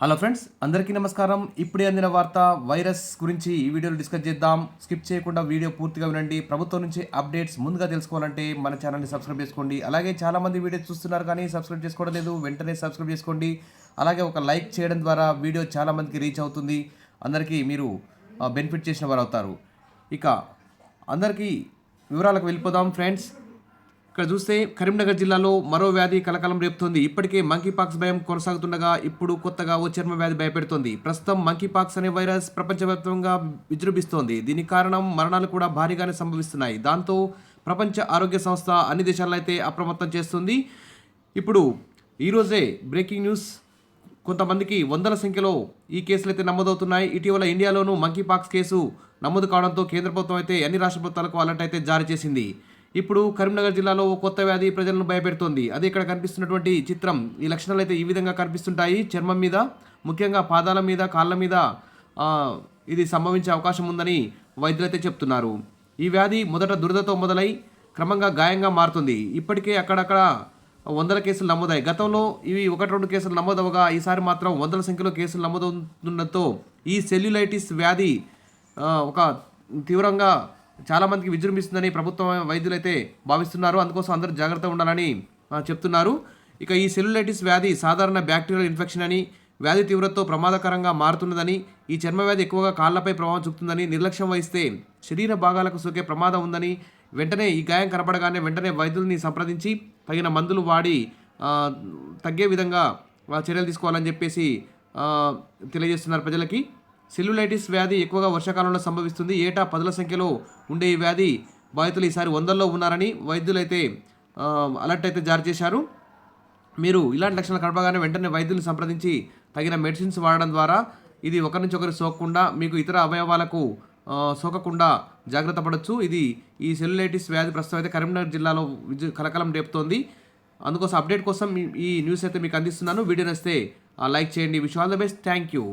Hello friends, అందరికీ నమస్కారం. ఇప్పుడే అందిన వార్త వైరస్ గురించి ఈ వీడియోలో డిస్కస్ చేద్దాం. స్కిప్ చేయకుండా వీడియో పూర్తిగా వినండి. ప్రభుత్వం నుంచి అప్డేట్స్ ముందుగా తెలుసుకోవాలంటే మన ఛానల్ని సబ్స్క్రైబ్ చేసుకోండి. అలాగే చాలామంది వీడియోస్ చూస్తున్నారు కానీ సబ్స్క్రైబ్ చేసుకోవడం లేదు. వెంటనే సబ్స్క్రైబ్ చేసుకోండి. అలాగే ఒక లైక్ చేయడం ద్వారా వీడియో చాలామందికి రీచ్ అవుతుంది. అందరికీ మీరు బెనిఫిట్ చేసిన వారు అవుతారు. ఇక అందరికీ వివరాలకు వెళ్ళిపోదాం ఫ్రెండ్స్. ఇక్కడ చూస్తే కరీంనగర్ జిల్లాలో మరో వ్యాధి కలకలం రేపుతోంది. ఇప్పటికే మంకీపాక్స్ భయం కొనసాగుతుండగా ఇప్పుడు కొత్తగా ఓ చర్మ వ్యాధి భయపెడుతోంది. ప్రస్తుతం మంకీపాక్స్ అనే వైరస్ ప్రపంచవ్యాప్తంగా విజృంభిస్తోంది. దీనికి కారణం మరణాలు కూడా భారీగానే సంభవిస్తున్నాయి. దాంతో ప్రపంచ ఆరోగ్య సంస్థ అన్ని దేశాలను అయితే అప్రమత్తం చేస్తుంది. ఇప్పుడు ఈరోజే బ్రేకింగ్ న్యూస్, కొంతమందికి వందల సంఖ్యలో ఈ కేసులు అయితే నమోదవుతున్నాయి. ఇటీవల ఇండియాలోనూ మంకీపాక్స్ కేసు నమోదు కావడంతో కేంద్ర ప్రభుత్వం అయితే అన్ని రాష్ట్ర ప్రభుత్వాలకు అలర్ట్ అయితే జారీ చేసింది. ఇప్పుడు కరీంనగర్ జిల్లాలో ఓ కొత్త వ్యాధి ప్రజలను భయపెడుతోంది. అది ఇక్కడ కనిపిస్తున్నటువంటి చిత్రం. ఈ లక్షణాలు అయితే ఈ విధంగా కనిపిస్తుంటాయి. చర్మం మీద, ముఖ్యంగా పాదాల మీద, కాళ్ళ మీద ఇది సంభవించే అవకాశం ఉందని వైద్యులు అయితే చెప్తున్నారు. ఈ వ్యాధి మొదట దురదతో మొదలై క్రమంగా గాయంగా మారుతుంది. ఇప్పటికే అక్కడక్కడ వందల కేసులు నమోదాయి. గతంలో ఇవి 1-2 కేసులు నమోదవగా ఈసారి మాత్రం వందల సంఖ్యలో కేసులు నమోదవుతుండటంతో ఈ సెల్యులైటిస్ వ్యాధి ఒక తీవ్రంగా చాలామందికి విజృంభిస్తుందని ప్రభుత్వం వైద్యులు అయితే భావిస్తున్నారు. అందుకోసం అందరూ జాగ్రత్తగా ఉండాలని చెప్తున్నారు. ఇక ఈ సెల్యులైటిస్ వ్యాధి సాధారణ బ్యాక్టీరియల్ ఇన్ఫెక్షన్ అని, వ్యాధి తీవ్రతతో ప్రమాదకరంగా మారుతున్నదని, ఈ చర్మ వ్యాధి ఎక్కువగా కాళ్లపై ప్రభావం చూపుతుందని, నిర్లక్ష్యం వహిస్తే శరీర భాగాలకు సోకే ప్రమాదం ఉందని, వెంటనే ఈ గాయం కనపడగానే వెంటనే వైద్యుల్ని సంప్రదించి తగిన మందులు వాడి తగ్గే విధంగా చర్యలు తీసుకోవాలని చెప్పేసి తెలియజేస్తున్నారు ప్రజలకి. సెల్యులైటిస్ వ్యాధి ఎక్కువగా వర్షాకాలంలో సంభవిస్తుంది. ఏటా 10ల సంఖ్యలో ఉండే ఈ వ్యాధి బాధితులు ఈసారి 100ల్లో ఉన్నారని వైద్యులైతే అలర్ట్ అయితే జారీ చేశారు. మీరు ఇలాంటి లక్షణాలు కనపడగానే వెంటనే వైద్యుల్ని సంప్రదించి తగిన మెడిసిన్స్ వాడడం ద్వారా ఇది ఒకరి నుంచి ఒకరు సోకకుండా, మీకు ఇతర అవయవాలకు సోకకుండా జాగ్రత్త పడవచ్చు. ఈ సెల్యులైటిస్ వ్యాధి ప్రస్తుతం అయితే కరీంనగర్ జిల్లాలో కలకలం రేపుతోంది. అందుకోసం అప్డేట్ కోసం ఈ న్యూస్ అయితే మీకు అందిస్తున్నాను. వీడియో నచ్చితే లైక్ చేయండి. Wish all the best. Thank you.